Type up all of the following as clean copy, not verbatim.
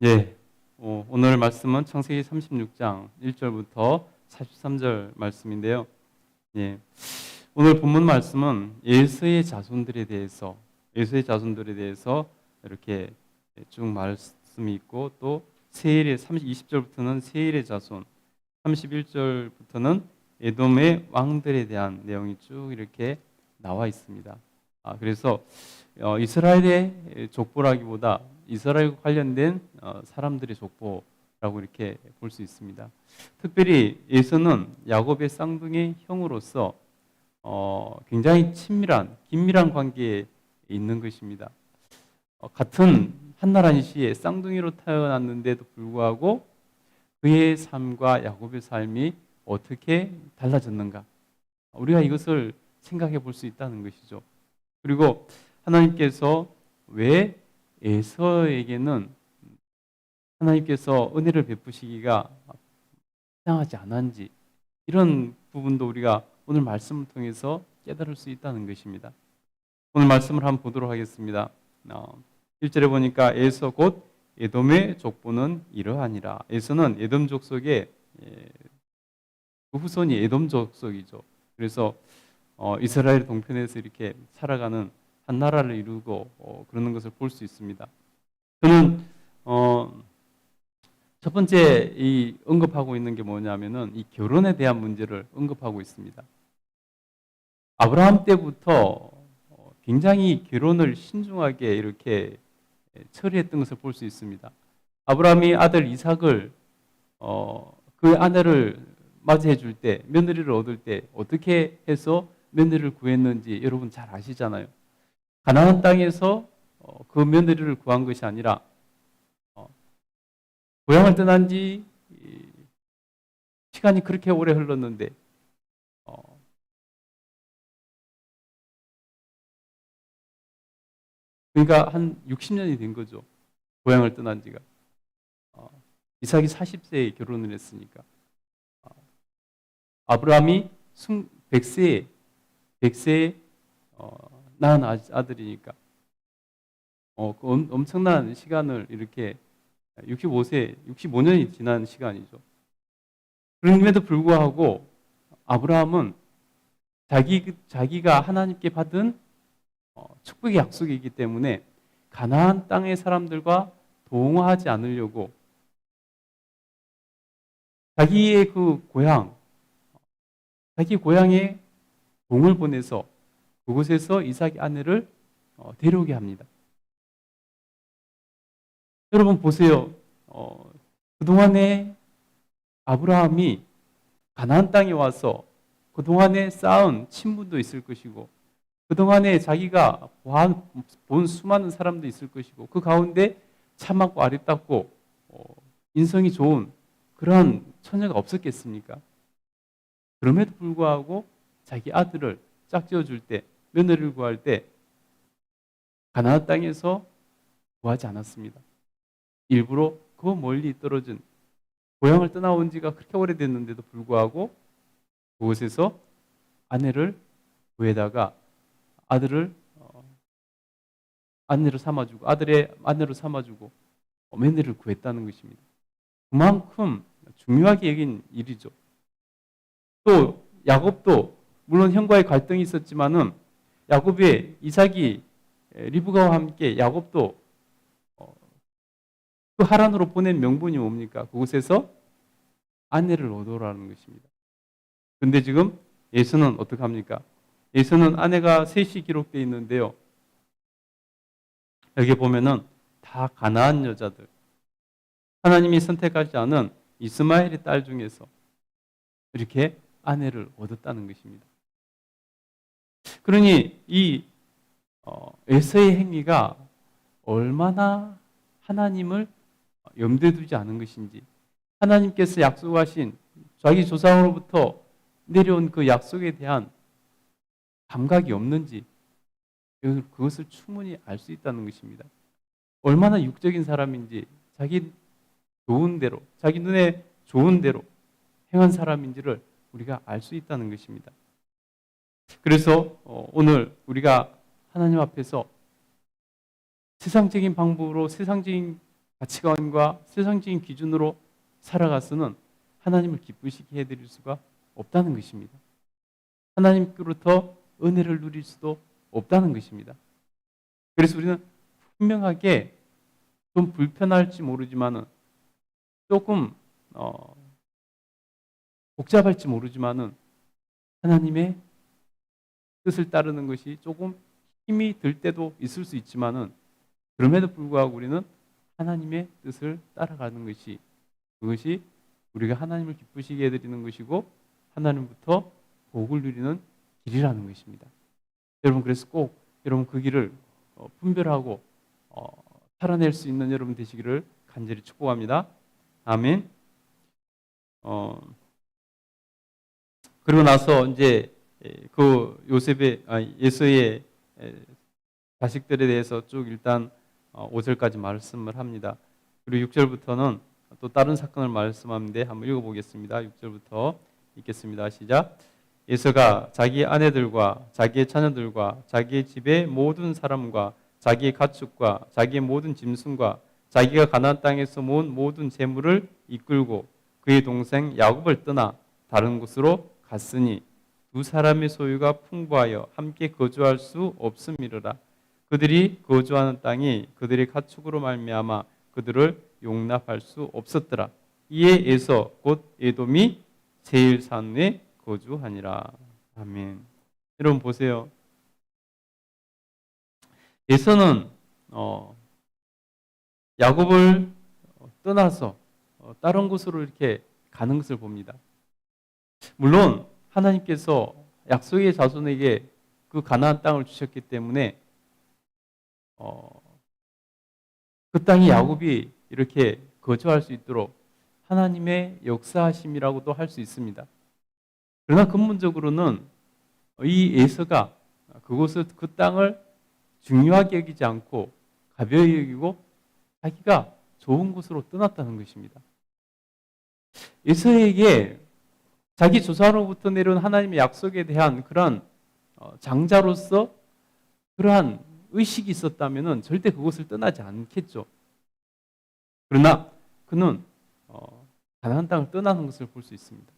예, 오늘 말씀은 창세기 36장 1절부터 43절 말씀인데요. 예, 오늘 본문 말씀은 예수의 자손들에 대해서 이렇게 쭉 말씀이 있고, 또 세일의 20절부터는 세일의 자손, 31절부터는 에돔의 왕들에 대한 내용이 쭉 이렇게 나와 있습니다. 그래서 이스라엘의 족보라기보다 이스라엘과 관련된 사람들의 족보라고 이렇게 볼 수 있습니다. 특별히 에서는 야곱의 쌍둥이 형으로서 굉장히 긴밀한 관계에 있는 것입니다. 같은 한나라니 시에 쌍둥이로 태어났는데도 불구하고 그의 삶과 야곱의 삶이 어떻게 달라졌는가? 우리가 이것을 생각해 볼 수 있다는 것이죠. 그리고 하나님께서 왜 에서에게는 하나님께서 은혜를 베푸시기가 타당하지 않았는지, 이런 부분도 우리가 오늘 말씀을 통해서 깨달을 수 있다는 것입니다. 오늘 말씀을 한번 보도록 하겠습니다. 1절에 보니까 에서 곧 에돔의 족보는 이러하니라. 에서는 에돔 족속의 그 후손이 에돔 족속이죠. 그래서 이스라엘 동편에서 이렇게 살아가는 한 나라를 이루고 그러는 것을 볼 수 있습니다. 저는 첫 번째 이 언급하고 있는 게 뭐냐면은 이 결혼에 대한 문제를 언급하고 있습니다. 아브라함 때부터 굉장히 결혼을 신중하게 이렇게 처리했던 것을 볼 수 있습니다. 아브라함이 아들 이삭을 그 아내를 맞이해 줄 때, 며느리를 얻을 때 어떻게 해서 며느리를 구했는지 여러분 잘 아시잖아요. 가나안 땅에서 그 며느리를 구한 것이 아니라 고향을 떠난 지 시간이 그렇게 오래 흘렀는데 그러니까 한 60년이 된 거죠. 고향을 떠난 지가. 이삭이 40세에 결혼을 했으니까. 아브라함이 100세에 낳은 아들이니까 그 엄청난 시간을 이렇게 65년이 지난 시간이죠. 그럼에도 불구하고 아브라함은 자기가 하나님께 받은 축복의 약속이 있기 때문에 가나안 땅의 사람들과 동화하지 않으려고 자기의 자기 고향에 동을 보내서 그곳에서 이삭의 아내를 데려오게 합니다. 여러분 보세요. 그동안에 아브라함이 가나안 땅에 와서 그동안에 쌓은 친분도 있을 것이고, 그동안에 자기가 본 수많은 사람도 있을 것이고, 그 가운데 참하고 아름답고 인성이 좋은 그러한 처녀가 없었겠습니까? 그럼에도 불구하고 자기 아들을 짝지어 줄 때, 며느리를 구할 때 가나안 땅에서 구하지 않았습니다. 일부러 그 멀리 떨어진 고향을 떠나온 지가 그렇게 오래됐는데도 불구하고 그곳에서 아내를 구해다가 아들을 아내로 삼아주고, 아들의 아내로 삼아주고 며느리를 구했다는 것입니다. 그만큼 중요하게 여긴 일이죠. 또 야곱도 물론 형과의 갈등이 있었지만은 야곱의 이삭이 리브가와 함께 야곱도 그 하란으로 보낸 명분이 뭡니까? 그곳에서 아내를 얻으라는 것입니다. 그런데 지금 에서는 어떻게 합니까? 에서는 아내가 셋이 기록되어 있는데요. 여기 보면은 다 가나안 여자들, 하나님이 선택하지 않은 이스마엘의 딸 중에서 이렇게 아내를 얻었다는 것입니다. 그러니 이 에서의 행위가 얼마나 하나님을 염두에 두지 않은 것인지, 하나님께서 약속하신 자기 조상으로부터 내려온 그 약속에 대한 감각이 없는지 그것을 충분히 알 수 있다는 것입니다. 얼마나 육적인 사람인지, 자기 좋은 대로, 자기 눈에 좋은 대로 행한 사람인지를 우리가 알 수 있다는 것입니다. 그래서 오늘 우리가 하나님 앞에서 세상적인 방법으로 세상적인 가치관과 세상적인 기준으로 살아가서는 하나님을 기쁘시게 해드릴 수가 없다는 것입니다. 하나님께로부터 은혜를 누릴 수도 없다는 것입니다. 그래서 우리는 분명하게 좀 불편할지 모르지만은 조금 복잡할지 모르지만은 하나님의 뜻을 따르는 것이 조금 힘이 들 때도 있을 수 있지만은 그럼에도 불구하고 우리는 하나님의 뜻을 따라가는 것이 그것이 우리가 하나님을 기쁘시게 해드리는 것이고 하나님부터 복을 누리는 길이라는 것입니다. 여러분 그래서 꼭 여러분 그 길을 분별하고 살아낼 수 있는 여러분 되시기를 간절히 축복합니다. 아멘. 그리고 나서 이제 그 예수의 자식들에 대해서 쭉 일단 5절까지 말씀을 합니다. 그리고 6절부터는 또 다른 사건을 말씀하는데 한번 읽어보겠습니다. 6절부터 읽겠습니다. 시작. 예수가 자기 아내들과 자기의 자녀들과 자기의 집의 모든 사람과 자기의 가축과 자기의 모든 짐승과 자기가 가나안 땅에서 모은 모든 재물을 이끌고 그의 동생 야곱을 떠나 다른 곳으로 갔으니 두 사람의 소유가 풍부하여 함께 거주할 수 없음이로라. 그들이 거주하는 땅이 그들의 가축으로 말미암아 그들을 용납할 수 없었더라. 이에 에서 곧 에돔이 세일산에 거주하니라. 아멘. 여러분 보세요. 에서는 야곱을 떠나서 다른 곳으로 이렇게 가는 것을 봅니다. 물론 하나님께서 약속의 자손에게 그 가나안 땅을 주셨기 때문에 그 땅에 야곱이 이렇게 거주할 수 있도록 하나님의 역사하심이라고도 할 수 있습니다. 그러나 근본적으로는 이 에서가 그 땅을 중요하게 여기지 않고 가벼이 여기고 자기가 좋은 곳으로 떠났다는 것입니다. 에서에게 자기 조상으로부터 내려온 하나님의 약속에 대한 그러한 장자로서 그러한 의식이 있었다면 절대 그곳을 떠나지 않겠죠. 그러나 그는 가나안 땅을 떠나는 것을 볼 수 있습니다.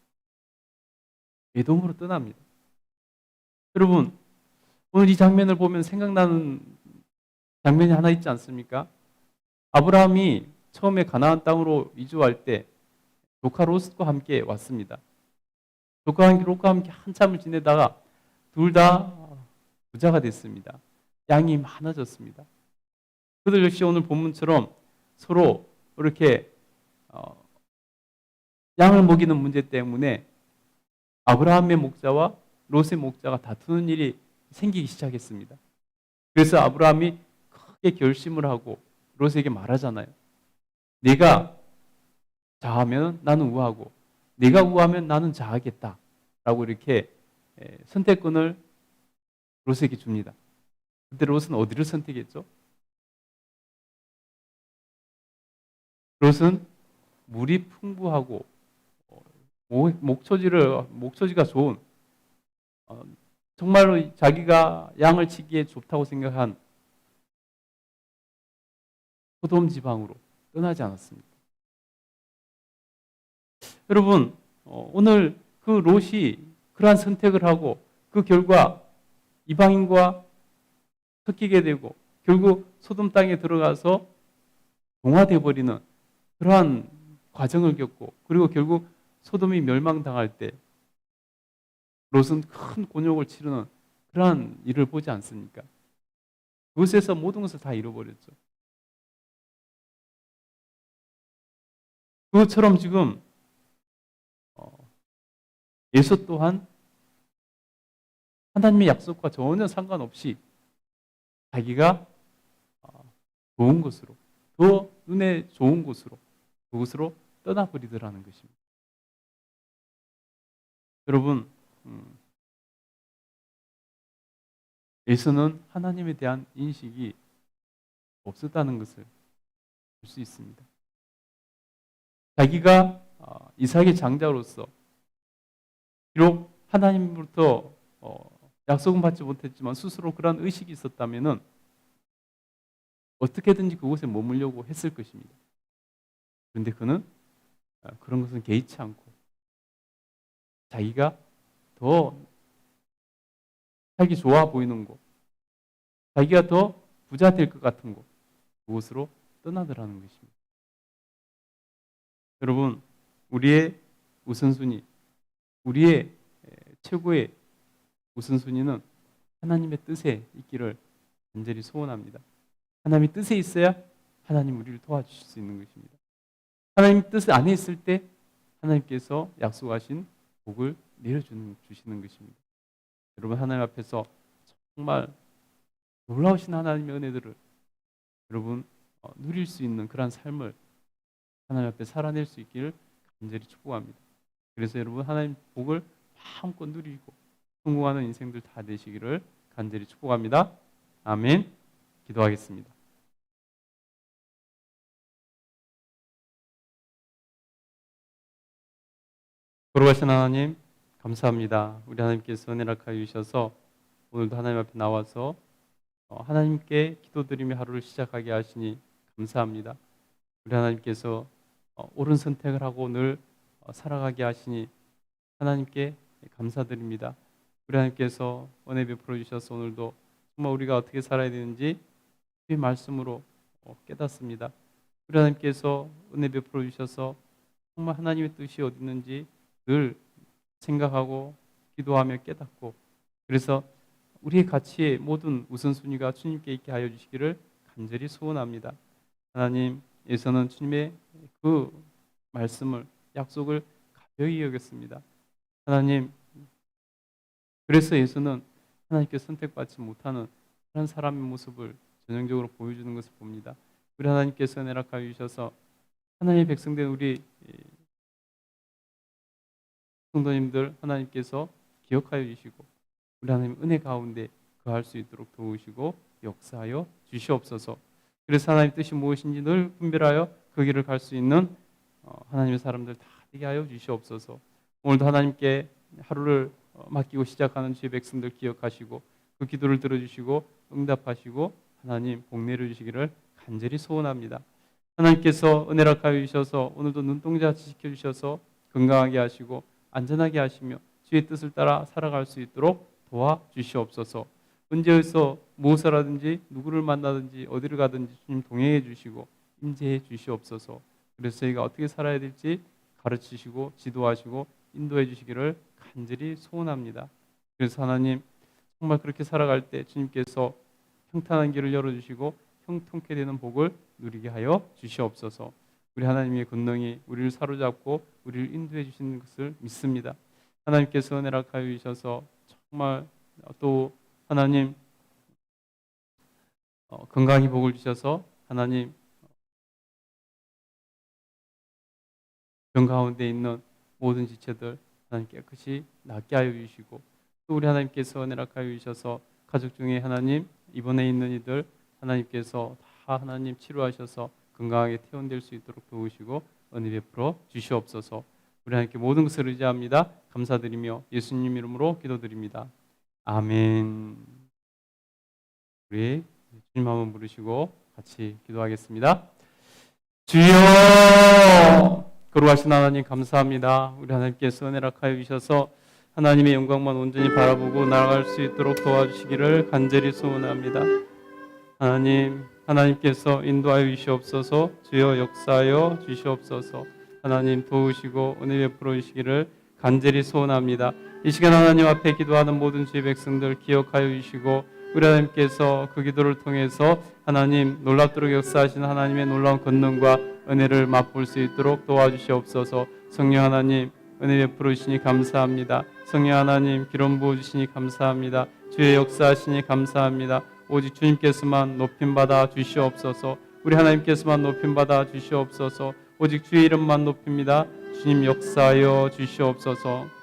에돔으로 떠납니다. 여러분 오늘 이 장면을 보면 생각나는 장면이 하나 있지 않습니까? 아브라함이 처음에 가나안 땅으로 이주할 때 조카 롯과 함께 왔습니다. 조카 롯과 함께 한참을 지내다가 둘 다 부자가 됐습니다. 양이 많아졌습니다. 그들 역시 오늘 본문처럼 서로 이렇게 양을 먹이는 문제 때문에 아브라함의 목자와 롯의 목자가 다투는 일이 생기기 시작했습니다. 그래서 아브라함이 크게 결심을 하고 롯에게 말하잖아요. 네가 좌하면 나는 우하고 네가 우하면 나는 좌하겠다 라고 이렇게 선택권을 롯에게 줍니다. 그때 롯은 어디를 선택했죠? 롯은 물이 풍부하고 목초지가 좋은 정말로 자기가 양을 치기에 좋다고 생각한 소돔 지방으로 떠나지 않았습니다. 여러분 오늘 그 롯이 그러한 선택을 하고 그 결과 이방인과 섞이게 되고 결국 소돔 땅에 들어가서 동화되어 버리는 그러한 과정을 겪고 그리고 결국 소돔이 멸망당할 때 롯은 큰 곤욕을 치르는 그러한 일을 보지 않습니까? 그곳에서 모든 것을 다 잃어버렸죠. 그것처럼 지금 예수 또한 하나님의 약속과 전혀 상관없이 자기가 좋은 곳으로 더 눈에 좋은 곳으로 그곳으로 떠나버리더라는 것입니다. 여러분 에서는 하나님에 대한 인식이 없었다는 것을 볼 수 있습니다. 자기가 이삭의 장자로서 비록 하나님으로부터 약속은 받지 못했지만 스스로 그런 의식이 있었다면 어떻게든지 그곳에 머물려고 했을 것입니다. 그런데 그는 그런 것은 개의치 않고 자기가 더 살기 좋아 보이는 곳, 자기가 더 부자 될 것 같은 곳, 그곳으로 떠나더라는 것입니다. 여러분, 우리의 우선순위, 우리의 최고의 우선순위는 하나님의 뜻에 있기를 간절히 소원합니다. 하나님의 뜻에 있어야 하나님 우리를 도와주실 수 있는 것입니다. 하나님 뜻 안에 있을 때 하나님께서 약속하신 복을 내려주시는 것입니다. 여러분, 하나님 앞에서 정말 놀라우신 하나님의 은혜들을 여러분 누릴 수 있는 그러한 삶을 하나님 앞에 살아낼 수 있기를 간절히 축복합니다. 그래서 여러분, 하나님 복을 마음껏 누리고 성공하는 인생들 다 되시기를 간절히 축복합니다. 아멘. 기도하겠습니다. 거룩하신 하나님, 감사합니다. 우리 하나님께서 은혜를 하여 주셔서 오늘도 하나님 앞에 나와서 하나님께 기도드리며 하루를 시작하게 하시니 감사합니다. 우리 하나님께서 옳은 선택을 하고 늘 살아가게 하시니 하나님께 감사드립니다. 우리 하나님께서 은혜 베풀어 주셔서 오늘도 정말 우리가 어떻게 살아야 되는지 주의 말씀으로 깨닫습니다. 우리 하나님께서 은혜 베풀어 주셔서 정말 하나님의 뜻이 어디 있는지 늘 생각하고 기도하며 깨닫고, 그래서 우리의 가치의 모든 우선순위가 주님께 있게 하여 주시기를 간절히 소원합니다. 하나님, 예서는 주님의 그 말씀을, 약속을 가벼이 여겼습니다. 하나님, 그래서 예수는 하나님께 선택받지 못하는 그런 사람의 모습을 전형적으로 보여주는 것을 봅니다. 우리 하나님께서 은혜를 하여 주셔서 하나님의 백성된 우리 성도님들 하나님께서 기억하여 주시고 우리 하나님 은혜 가운데 거할 수 있도록 도우시고 역사하여 주시옵소서. 그래서 하나님 뜻이 무엇인지 늘 분별하여 그 길을 갈 수 있는 하나님의 사람들 다 되게 하여 주시옵소서. 오늘도 하나님께 하루를 맡기고 시작하는 주의 백성들 기억하시고 그 기도를 들어주시고 응답하시고 하나님 복 내려주시기를 간절히 소원합니다. 하나님께서 은혜를 하여 주셔서 오늘도 눈동자같이 지켜주셔서 건강하게 하시고 안전하게 하시며 주의 뜻을 따라 살아갈 수 있도록 도와주시옵소서. 언제 어디서 무엇을 하든지 누구를 만나든지 어디를 가든지 주님 동행해 주시고 임재해 주시옵소서. 그래서 저희가 어떻게 살아야 될지 가르치시고 지도하시고 인도해 주시기를 간절히 소원합니다. 그래서 하나님 정말 그렇게 살아갈 때 주님께서 평탄한 길을 열어주시고 형통케 되는 복을 누리게 하여 주시옵소서. 우리 하나님의 권능이 우리를 사로잡고 우리를 인도해 주시는 것을 믿습니다. 하나님께서 은혜를 하여 주셔서 정말 또 하나님 건강히 복을 주셔서 하나님 병 가운데 있는 모든 지체들 하나님 깨끗이 낫게 하여 주시고 또 우리 하나님께서 은혜를 하여 주셔서 가족 중에 하나님 입원해 있는 이들 하나님께서 다 하나님 치료하셔서 건강하게 퇴원될 수 있도록 도우시고 은혜 베풀어 주시옵소서. 우리 하나님께 모든 것을 의지합니다. 감사드리며 예수님 이름으로 기도드립니다. 아멘. 우리 주님 한번 부르시고 같이 기도하겠습니다. 주여, 거룩하신 하나님 감사합니다. 우리 하나님께서 은혜를 하여 주셔서 하나님의 영광만 온전히 바라보고 나아갈 수 있도록 도와주시기를 간절히 소원합니다. 하나님께서 인도하여 주시옵소서. 주여 역사하여 주시옵소서. 하나님 도우시고 은혜 베풀어 주시기를 간절히 소원합니다. 이 시간 하나님 앞에 기도하는 모든 주의 백성들 기억하여 주시고 우리 하나님께서 그 기도를 통해서 하나님 놀랍도록 역사하시는 하나님의 놀라운 권능과 은혜를 맛볼 수 있도록 도와주시옵소서. 성령 하나님 은혜 베풀어 주시니 감사합니다. 성령 하나님 기름 부어 주시니 감사합니다. 주의 역사하시니 감사합니다. 오직 주님께서만 높임받아 주시옵소서. 우리 하나님께서만 높임받아 주시옵소서. 오직 주의 이름만 높입니다. 주님 역사하여 주시옵소서.